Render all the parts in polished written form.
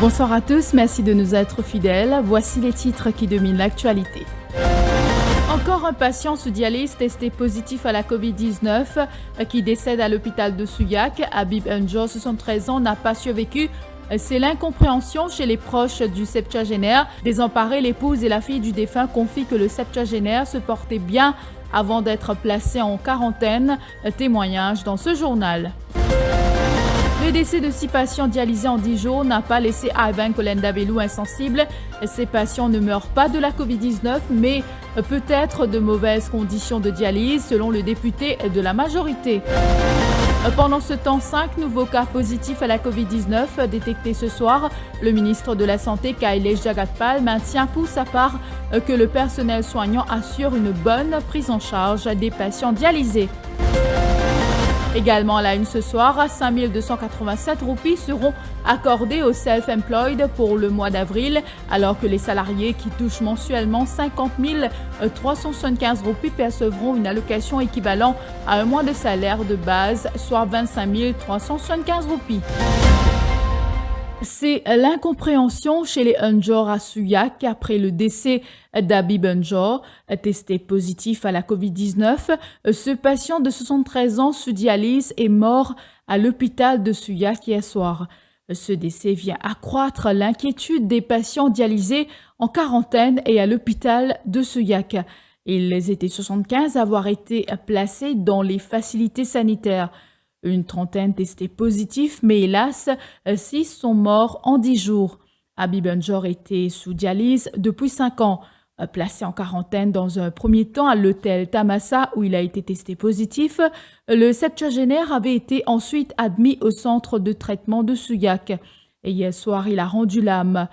Bonsoir à tous, merci de nous être fidèles. Voici les titres qui dominent l'actualité. Encore un patient sous dialyse testé positif à la COVID-19 qui décède à l'hôpital de Souillac. Habib Njo, 73 ans, n'a pas survécu. C'est l'incompréhension chez les proches du septuagénaire. Désemparés, l'épouse et la fille du défunt confient que le septuagénaire se portait bien avant d'être placé en quarantaine. Témoignage dans ce journal. Le décès de 6 patients dialysés en 10 jours n'a pas laissé Ivan Kolenda-Belou insensible. Ces patients ne meurent pas de la COVID-19, mais peut-être de mauvaises conditions de dialyse, selon le député de la majorité. Pendant ce temps, 5 nouveaux cas positifs à la COVID-19 détectés ce soir. Le ministre de la Santé, Kailesh Jagatpal, maintient pour sa part que le personnel soignant assure une bonne prise en charge des patients dialysés. Également à la une ce soir, 5 287 roupies seront accordées aux self-employed pour le mois d'avril, alors que les salariés qui touchent mensuellement 50 375 roupies percevront une allocation équivalente à un mois de salaire de base, soit 25 375 roupies. C'est l'incompréhension chez les Njor à Souillac après le décès d'Habib Njor, testé positif à la COVID-19. Ce patient de 73 ans sous dialyse est mort à l'hôpital de Souillac hier soir. Ce décès vient accroître l'inquiétude des patients dialysés en quarantaine et à l'hôpital de Souillac. Ils étaient 75 à avoir été placés dans les facilités sanitaires. Une trentaine testés positifs, mais hélas, 6 sont morts en 10 jours. Habib Njor était sous dialyse depuis 5 ans. Placé en quarantaine dans un premier temps à l'hôtel Tamassa où il a été testé positif, le septuagénaire avait été ensuite admis au centre de traitement de Souillac. Et hier soir, il a rendu l'âme.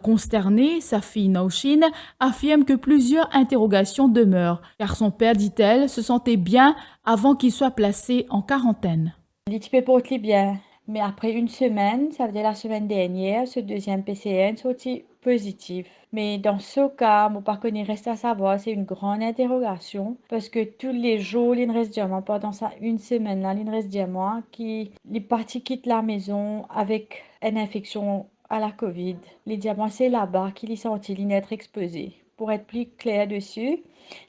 Consternée, sa fille Nauchine affirme que plusieurs interrogations demeurent, car son père, dit-elle, se sentait bien avant qu'il soit placé en quarantaine. Il peut porter bien, mais après une semaine, ça veut dire la semaine dernière, ce deuxième PCN sorti positif. Mais dans ce cas, mon par contre, il reste à savoir, c'est une grande interrogation, parce que tous les jours, il reste diamant, pendant ça une semaine, là, il reste diamant, qui les parties quittent la maison avec une infection à la COVID. Les diamants, c'est là-bas qu'il est senti être exposé. Pour être plus clair dessus,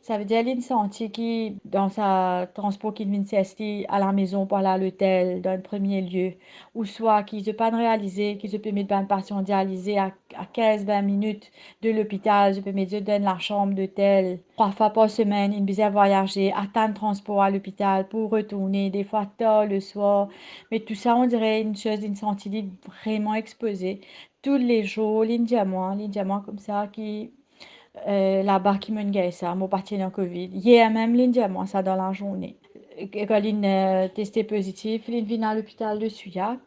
ça veut dire qu'il senti qui, dans sa transport qu'il vient s'esti à la maison, par là à l'hôtel, dans le premier lieu, ou soit qu'il ne peut pas réaliser, qu'il se peut mettre un patient dialysé à 15-20 minutes de l'hôpital, je peux mettre dans la chambre d'hôtel 3 fois par semaine, il besoin voyager, attendre transport à l'hôpital pour retourner, des fois tard le soir. Mais tout ça, on dirait une chose, une sentit vraiment exposée. Tous les jours, les diamants comme ça qui là-bas qui me gagne ça, mon parti dans Covid. Hier même, l'India, moi, ça dans la journée. Quand il testé positif, il vient à l'hôpital de Souillac.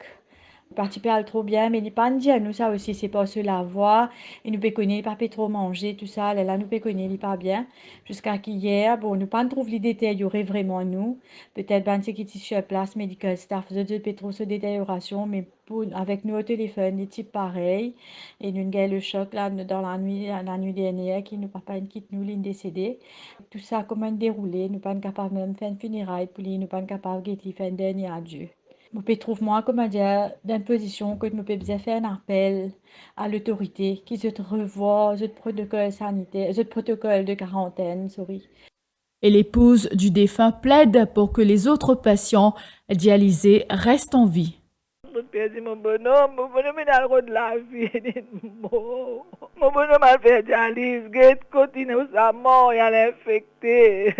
Parti pas trop bien, mais il pas dire nous ça aussi, c'est pas cela voir. Et nous peut connaître, pas trop manger, tout ça. Là, nous peut connaître, il pas bien. Jusqu'à qu'hier, bon, nous pas trouvé les détériorer vraiment nous. Peut-être ben c'est qui est sur place, medical staff, de trop de détérioration, mais avec nous au téléphone, des types pareils. Et nous avons le choc là dans la nuit dernière, qui nous pas une quitte nous, l'une décédée. Tout ça, comment dérouler, nous pas capable même faire une funéraille pour lui, nous pas capable de faire un dernier adieu. Je peux trouver moi comme dire d'une position que je peux bien faire un appel à l'autorité qui se revoit ce protocole sanitaire, ce protocole de quarantaine, sorry. Et l'épouse du défunt plaide pour que les autres patients dialysés restent en vie. Perdi mon bonhomme est dans le rôle de la vie. Mon bonhomme a fait dialyse, il continue sa mort, il a infecté.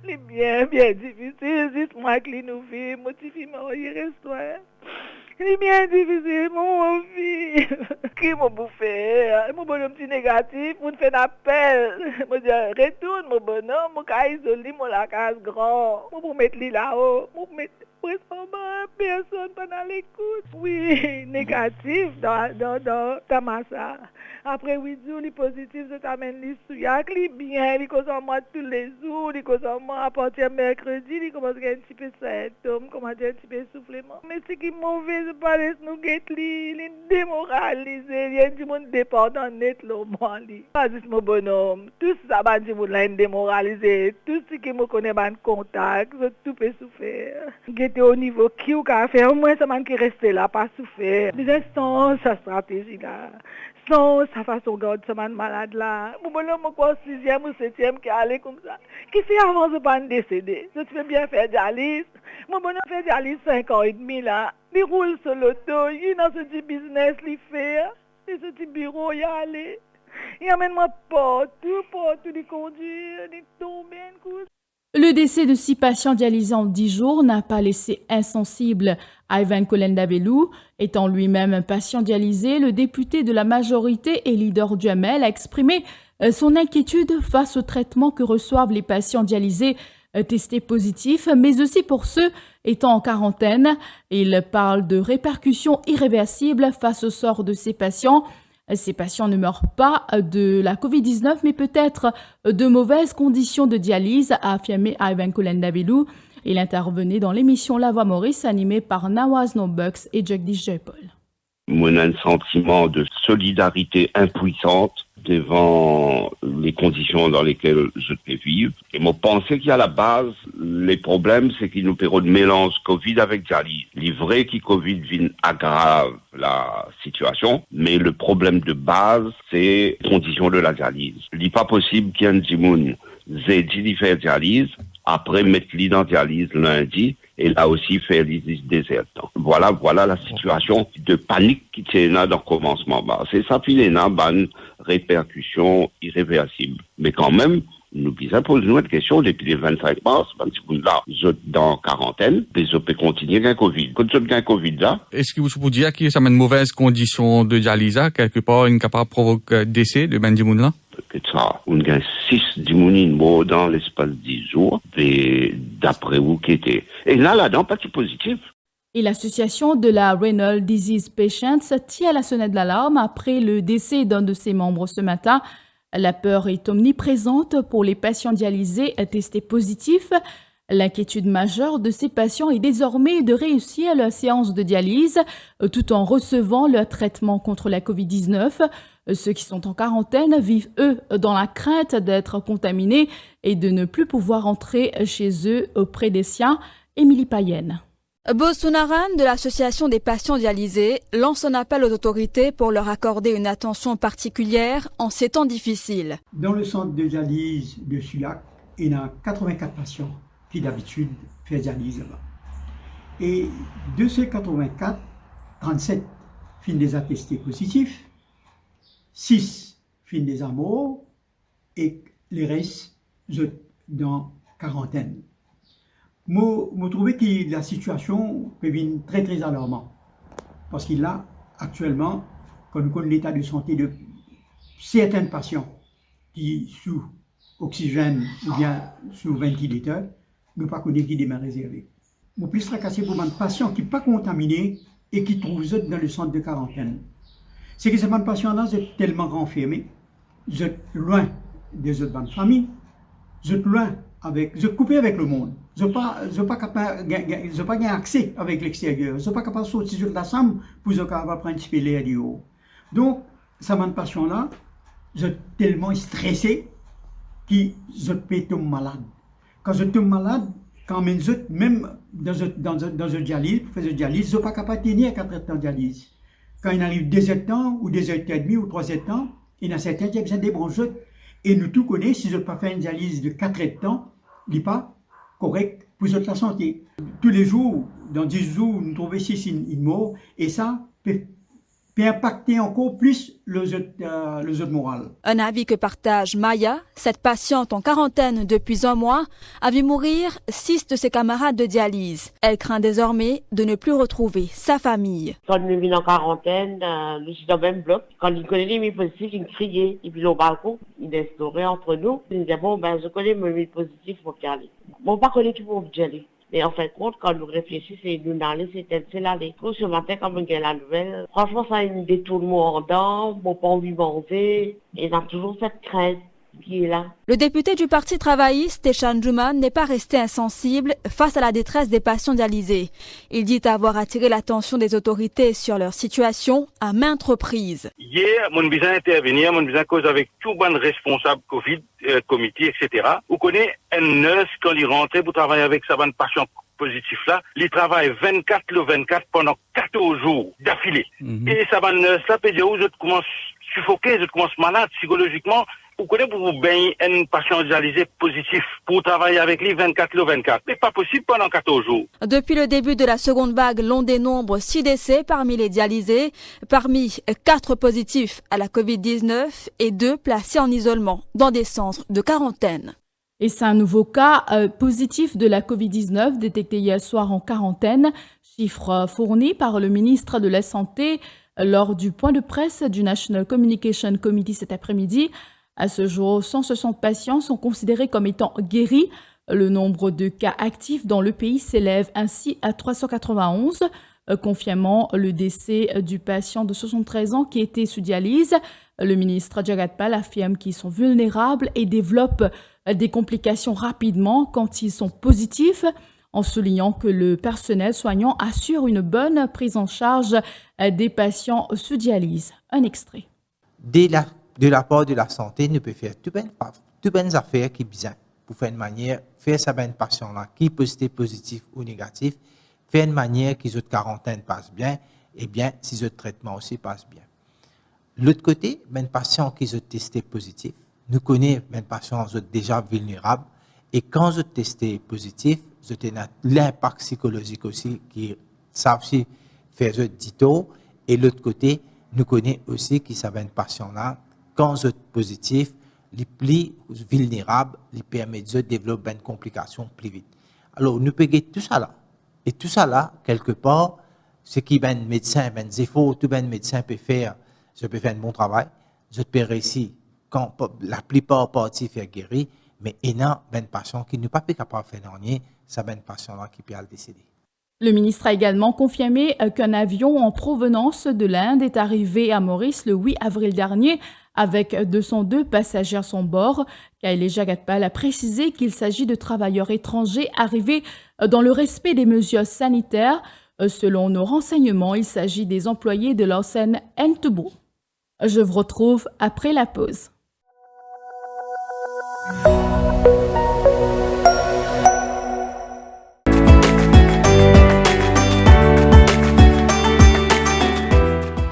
C'est bien difficile, c'est moi qui nous vit, motivé, il reste. C'est bien difficile, mon fils. Qui m'a bouffé? Mon bonhomme est négatif, on fait un appel. Je dis, retourne mon bonhomme, je vais isoler mon la case grand. Je vais mettre lui là-haut. Je vais mettre personne pendant l'écoute. Oui, négatif dans Tamassa. Après 8 jours, les positifs, je t'amène les Souillac, les bien, les causes en moi tous les jours, les causes en moi à partir de mercredi, les commencent à un petit peu de symptômes, comment dire, un petit peu de soufflement. Mais c'est qui mauvais je parle nous get li démoralisé, il y a du monde dépendant net lo moi li. Pas juste mon bonhomme, tout ça ba du monde là démoralisé, tout ce qui me connaît ban contact, je tout peut souffrir. Get au niveau qui ou ka faire au moins ça man qui rester là pas souffrir. Déjà sans sa stratégie là. Sans sa façon de garder ce man malade là. Mon bonhomme, quoi, 6e ou 7e qui allait comme ça. Qui fait avant de pas décéder. Je fais bien faire dialyse. Mon bonhomme fait dialyse 5 ans et demi là. Il roule sur l'auto. Il dans ce petit business, il fait. Et ce petit bureau, il allait. Il amène moi partout, il conduit, il tombe, une course. Le décès de 6 patients dialysés en 10 jours n'a pas laissé insensible Ivan Kolenda-Belou. Étant lui-même un patient dialysé, le député de la majorité et leader du ML a exprimé son inquiétude face au traitement que reçoivent les patients dialysés testés positifs, mais aussi pour ceux étant en quarantaine. Il parle de répercussions irréversibles face au sort de ces patients. Ces patients ne meurent pas de la COVID-19, mais peut-être de mauvaises conditions de dialyse, a affirmé Ivan Kolenda-Belou. Il intervenait dans l'émission La Voix Maurice, animée par Nawaz Nobux et Jagdish Jaipal. On a un sentiment de solidarité impuissante devant les conditions dans lesquelles je peux vivre. Et moi, pensais qu'à la base, les problèmes, c'est qu'il nous période de mélange Covid avec dialyse. Les vrais qui Covid viennent aggrave la situation, mais le problème de base, c'est les conditions de la dialyse. Il n'est pas possible qu'il y ait un dimoun zédi faire dialyse, après mettre l'île dans dialyse lundi, et là aussi faire les déserts. Voilà la situation de panique qui tient là dans le commencement. C'est ça, puis il y a une répercussion irréversible. Mais quand même, nous posons une question depuis le 25 mars, là, vous êtes dans quarantaine, les autres peuvent continuer avec un Covid. Quand vous êtes avec un Covid là. Est-ce que vous pouvez dire que ça met une mauvaise condition de dialyse, quelque part, incapable de provoquer décès de Ben Dimoun là? Que ça, on a 6 dimounines morts dans l'espace de 10 jours, et d'après vous qui était. Et là-dedans, pas de positif. Et l'association de la Renal Disease Patients tire la sonnette d'alarme après le décès d'un de ses membres ce matin. La peur est omniprésente pour les patients dialysés testés positifs. L'inquiétude majeure de ces patients est désormais de réussir leur séance de dialyse tout en recevant leur traitement contre la COVID-19. Ceux qui sont en quarantaine vivent, eux, dans la crainte d'être contaminés et de ne plus pouvoir entrer chez eux auprès des siens. Émilie Payenne. Bosunaran de l'Association des patients dialysés lance un appel aux autorités pour leur accorder une attention particulière en ces temps difficiles. Dans le centre de dialyse de Suyac, il y a 84 patients qui d'habitude font dialyse là-bas. Et de ces 84, 37 finissent des attestés positifs, 6 finissent des amours et les restes sont dans quarantaine. Je trouve que la situation peut venir très très alarmante. Parce qu'il y a actuellement, quand nous connaissons l'état de santé de certains patients qui sont sous oxygène ou bien sous ventilateur, nous ne connaissons pas qui démarre réservé. Nous plus tracassé pour un patient qui n'est pas contaminé et qui trouve dans le centre de quarantaine. C'est que ces patients-là sont tellement renfermés, sont loin des autres familles, sont loin je coupé avec le monde. Je n'ai pas accès avec l'extérieur. Je n'ai pas capable de sortir sur la chambre pour prendre un petit peu l'air du haut. Donc, ces patients-là, je suis tellement stressé que je peux tomber malade. Quand je tombe malade, quand même dans un dialyse, pour faire une dialyse, je ne suis pas capable de tenir 4 heures de dialyse. Quand il arrive 2 heures de temps, ou 2 heures et demie, ou 3 heures de temps, il y a certains qui ont besoin de débrancher. Et nous tous connaissons, si je ne peux pas faire une dialyse de 4 heures de temps, il n'est pas correct pour la santé. Tous les jours, dans 10 jours, nous trouvons 6 morts, et ça peut impacter encore plus le jeu moral. Un avis que partage Maya, cette patiente en quarantaine depuis 1 mois, a vu mourir 6 de ses camarades de dialyse. Elle craint désormais de ne plus retrouver sa famille. Quand nous vîmes en quarantaine, nous sommes dans le même bloc. Quand il connaît les mythes positifs, il criait. Et puis au balcon, il instaurait entre nous. Il disait, je connais mes mythes positifs, il faut y aller. Bon, pas connaître tout pour y aller. Mais en fin de compte, quand nous réfléchissons, c'est nous d'aller, c'est l'aller. Ce matin, quand on gagne la nouvelle, franchement, ça a une détournement en dents, mon pas envie de manger, et on a toujours cette crainte. qui est là. Le député du Parti travailliste, Teshan Juman, n'est pas resté insensible face à la détresse des patients dialysés. Il dit avoir attiré l'attention des autorités sur leur situation à maintes reprises. Hier, mon besoin intervenir, mon besoin cause avec tout bon responsable Covid, comité, etc. Vous connaissez un nurse quand il rentre pour travailler avec sa bonne patient positif là, il travaille 24 le 24 pendant 14 jours d'affilée. Et sa bonne nurse là peut dire où je commence suffoqué, je commence malade psychologiquement. Vous connaissez pour vous baigner un patient dialysé positif pour travailler avec lui 24 le 24. Mais pas possible pendant 14 jours. Depuis le début de la seconde vague, l'on dénombre 6 décès parmi les dialysés, parmi 4 positifs à la Covid-19 et 2 placés en isolement dans des centres de quarantaine. Et c'est un nouveau cas positif de la Covid-19 détecté hier soir en quarantaine, chiffre fourni par le ministre de la Santé lors du point de presse du National Communication Committee cet après-midi. À ce jour, 160 patients sont considérés comme étant guéris. Le nombre de cas actifs dans le pays s'élève ainsi à 391, confirmant le décès du patient de 73 ans qui était sous dialyse. Le ministre Jagat Pal affirme qu'ils sont vulnérables et développent des complications rapidement quand ils sont positifs, en soulignant que le personnel soignant assure une bonne prise en charge des patients sous dialyse. Un extrait. De la part de la santé, nous pouvons faire toutes les affaires qui sont bien pour faire une manière, faire ça ben patient là qui est positif ou négatif, faire une manière qu'ils autres quarantaine passe bien, et bien si autres traitement aussi passe bien. L'autre côté, ben patient qui sont testé positif, nous connaissons ben patient sont déjà vulnérables et quand ils sont testé positif, ils ont l'impact psychologique aussi qui savent aussi faire dito et l'autre côté, nous connaissons aussi qui savent ben patient là quand ils sont positifs, les plus vulnérables, les permet de développer une complication plus vite. Alors, nous pouvons tout ça là. Et tout ça là, quelque part, ce qui est un médecin, ben défaut, tout un médecin peut faire, je peux faire un bon travail, je peux réussir quand la plupart parties faire guérir, mais il y a ben patient qui n'est pas capable de faire rien, ça ben patient là qui peut le décéder. Le ministre a également confirmé qu'un avion en provenance de l'Inde est arrivé à Maurice le 8 avril dernier avec 202 passagers à son bord. Khaile Jagat-Pal a précisé qu'il s'agit de travailleurs étrangers arrivés dans le respect des mesures sanitaires. Selon nos renseignements, il s'agit des employés de l'enseigne Entebro. Je vous retrouve après la pause.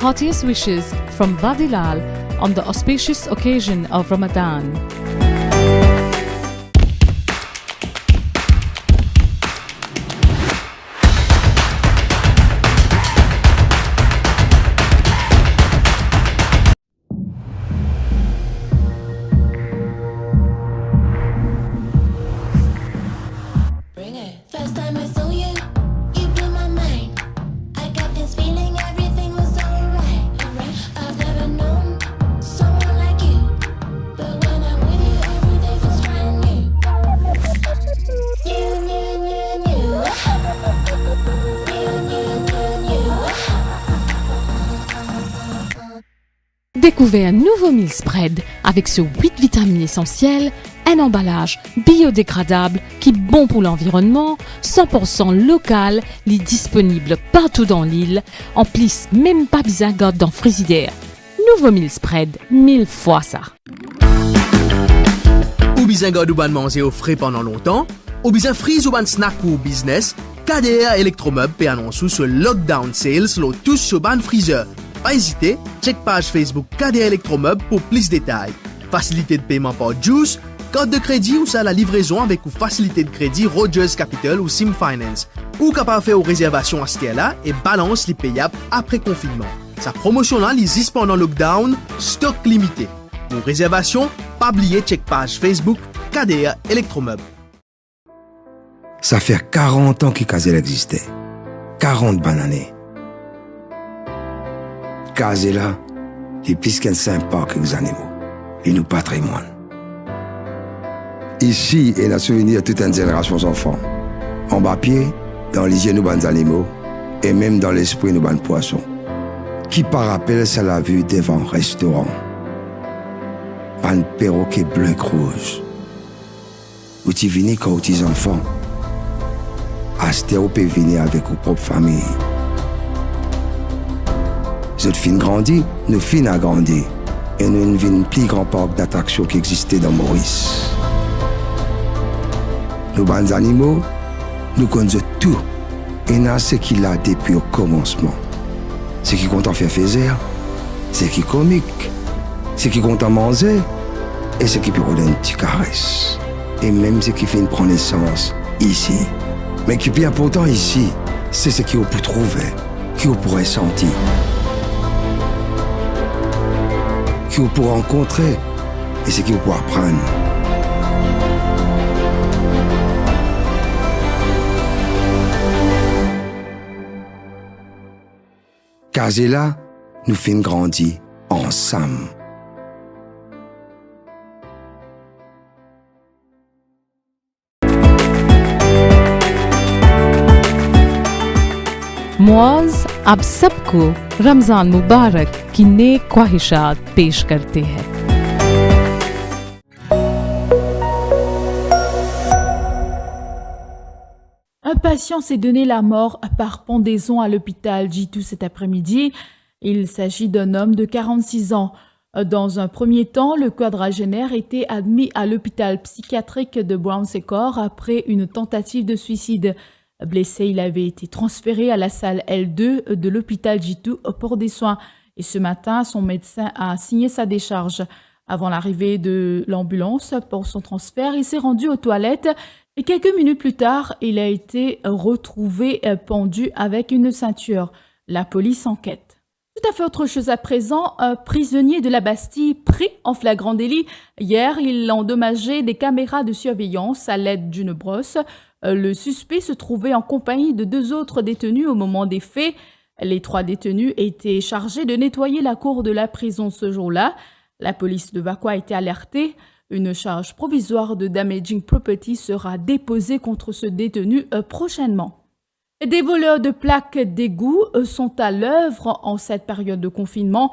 Heartiest wishes from Vadilal on the auspicious occasion of Ramadan. Découvrez un nouveau meal spread avec ce 8 vitamines essentielles, un emballage biodégradable qui est bon pour l'environnement, 100% local, est disponible partout dans l'île, en plus même pas besoin de dans frigidaire. Nouveau meal spread, 1000 fois ça. Ou besoin de ban manger au frais pendant longtemps, ou besoin freeze ou ban snack pour business, KDR Electromeubles peut annoncer ce lockdown sales lo tous sur ban freezer. Pas hésiter, check page Facebook KDR Electromeubles pour plus de détails. Facilité de paiement par Juice, carte de crédit ou ça la livraison avec ou facilité de crédit Rogers Capital ou Sim Finance. Ou capable faire aux réservations à ce là et balance les payables après confinement. Sa promotion là existe pendant lockdown, stock limité. Pour réservation, pas oublier check page Facebook KDR Electromeubles. Ça fait 40 ans que Kazel existait. 40 bonnes années. Kazela est plus qu'un simple parc des animaux. Et nous patrimoine. Ici est le souvenir de toute une génération d'enfants. En bas pied, dans les yeux de nos animaux, et même dans l'esprit de nos poissons. Qui par rappel, ça l'a vu devant un restaurant. par un perroquet bleu et rouge. Ou tu venais quand tu es enfant. Asté ou peut venir avec vos propres familles. Cette fin grandit, nous fin a grandi. Et nous avons un plus grand parc d'attractions qui existait dans Maurice. Nos bons animaux, nous connaissons tout. Et nous ce qu'il a depuis au commencement. Ce qui compte en faire plaisir, ce qui est comique, ce qui compte en manger, et ce qui peut donner une petite caresse. Et même ce qui fait prendre naissance ici. Mais qui est plus important ici, c'est ce qu'on peut trouver, qu'on pourrait sentir, qu'on peut rencontrer et ce qu'on peut apprendre. Car c'est là, nous faisons grandir ensemble. Muaz अब सबको रमज़ान मुबारक की नेक ख्वाहिशात पेश करते हैं। Un patient s'est donné la mort par pendaison à l'hôpital J2 cet après-midi. Il s'agit d'un homme de 46 ans. Dans un premier temps, le quadragénaire était admis à l'hôpital psychiatrique de Brown-Sécor après une tentative de suicide. Blessé, il avait été transféré à la salle L2 de l'hôpital J2 pour des soins. Et ce matin, son médecin a signé sa décharge. Avant l'arrivée de l'ambulance pour son transfert, il s'est rendu aux toilettes et quelques minutes plus tard, il a été retrouvé pendu avec une ceinture. La police enquête. Tout à fait autre chose à présent, un prisonnier de la Bastille pris en flagrant délit. Hier, il a endommagé des caméras de surveillance à l'aide d'une brosse. Le suspect se trouvait en compagnie de 2 autres détenus au moment des faits. Les 3 détenus étaient chargés de nettoyer la cour de la prison ce jour-là. La police de Vacois a été alertée. Une charge provisoire de damaging property sera déposée contre ce détenu prochainement. Des voleurs de plaques d'égout sont à l'œuvre en cette période de confinement.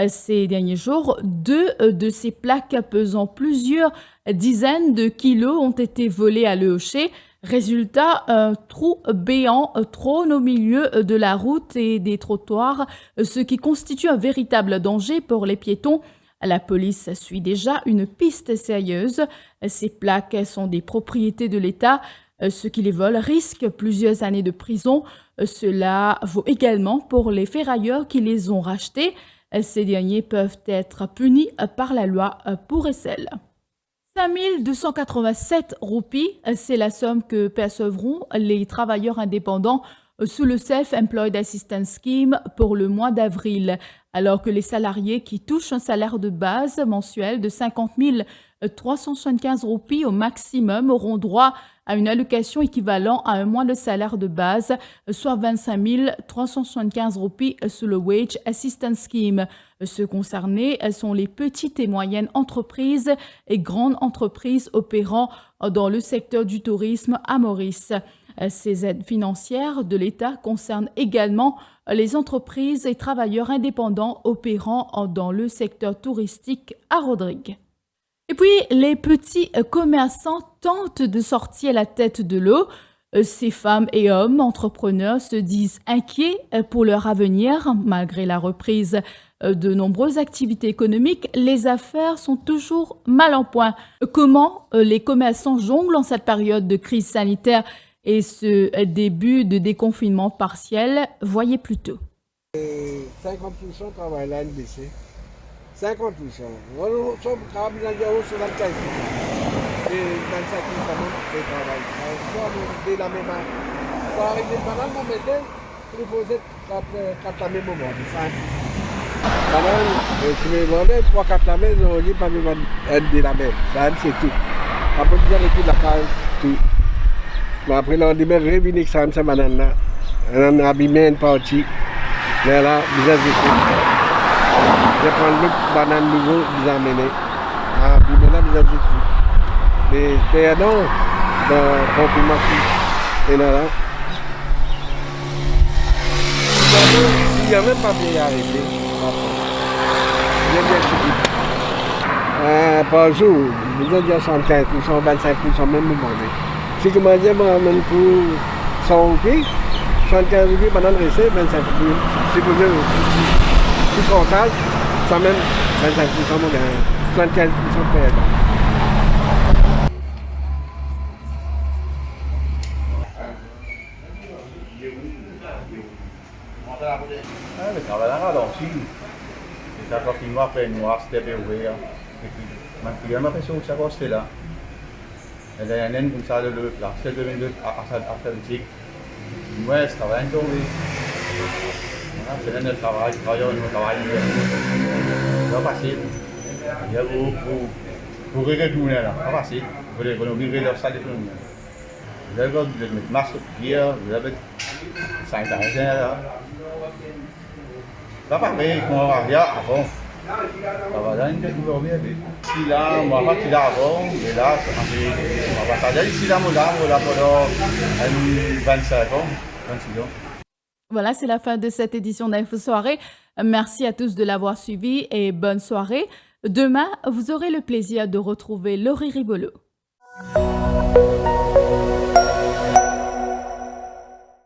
Ces derniers jours, 2 de ces plaques pesant plusieurs dizaines de kilos ont été volées à l'EOC. Résultat, un trou béant trône au milieu de la route et des trottoirs, ce qui constitue un véritable danger pour les piétons. La police suit déjà une piste sérieuse. Ces plaques sont des propriétés de l'État. Ceux qui les volent risquent plusieurs années de prison. Cela vaut également pour les ferrailleurs qui les ont rachetées. Ces derniers peuvent être punis par la loi pour Essel. 5287 roupies, c'est la somme que percevront les travailleurs indépendants sous le Self-Employed Assistance Scheme pour le mois d'avril, alors que les salariés qui touchent un salaire de base mensuel de 50 375 roupies au maximum auront droit à une allocation équivalente à un mois de salaire de base, soit 25 375 roupies sous le Wage Assistance Scheme. Ceux concernés sont les petites et moyennes entreprises et grandes entreprises opérant dans le secteur du tourisme à Maurice. Ces aides financières de l'État concernent également les entreprises et travailleurs indépendants opérant dans le secteur touristique à Rodrigue. Et puis, les petits commerçants tentent de sortir la tête de l'eau. Ces femmes et hommes entrepreneurs se disent inquiets pour leur avenir. Malgré la reprise de nombreuses activités économiques, les affaires sont toujours mal en point. Comment les commerçants jonglent en cette période de crise sanitaire et ce début de déconfinement partiel? Voyez plutôt. 50% travaillent là, NBC. 50%. Nous sommes capables de dire 75%. Et 25% de travail. Nous sommes de la même année. Pour arriver pendant le moment, il faut être 4 années moment. Pendant, si je demandais 3-4 années, je ne dis pas de la même. Ça, c'est tout. Après, je dis la case, tout. Mais après, on dit, mais revenez que ça, c'est maintenant. On a abîmé une partie. Mais là, vous avez tout. Je prends le banane nouveau, vous amenez. Ah, puis maintenant, vous avez tout. Mais perdons dans le confinement. Et là, il n'y a même pas bien arrêté. Il y a bien tout. par jour. Vous avez 75%, 25% même vous vendez. Si vous mangez même pour 100 roupies, 75 roupies pendant le recette, 25 roupies. Si vous avez plus frontal, ça même 25% mon gars, 75% perdant. Le travail là, ralenti. Et ça continue après noir, c'était ouvert. Et puis, maintenant, il m'a fait ça qu'on se là. Et là, il y a une comme ça de l'autre là. C'est devenu athlétique. Moi, je travaille tombé. Voilà, c'est le travail, le travail. C'est pas facile. Il y a pour retourner là, pas facile. Vous devez ouvrir leur salle de tournée. Vous avez mettre masse au pied, vous avez 5 là. Ça pareil, on va regarder avant. Ça va là, il faut bien. Si là, on va partir là avant, et là, on va partir ici là, on va pendant 25 ans, 26 ans. Voilà, c'est la fin de cette édition d'Info Soirée. Merci à tous de l'avoir suivi et bonne soirée. Demain, vous aurez le plaisir de retrouver Laurie Ribolo.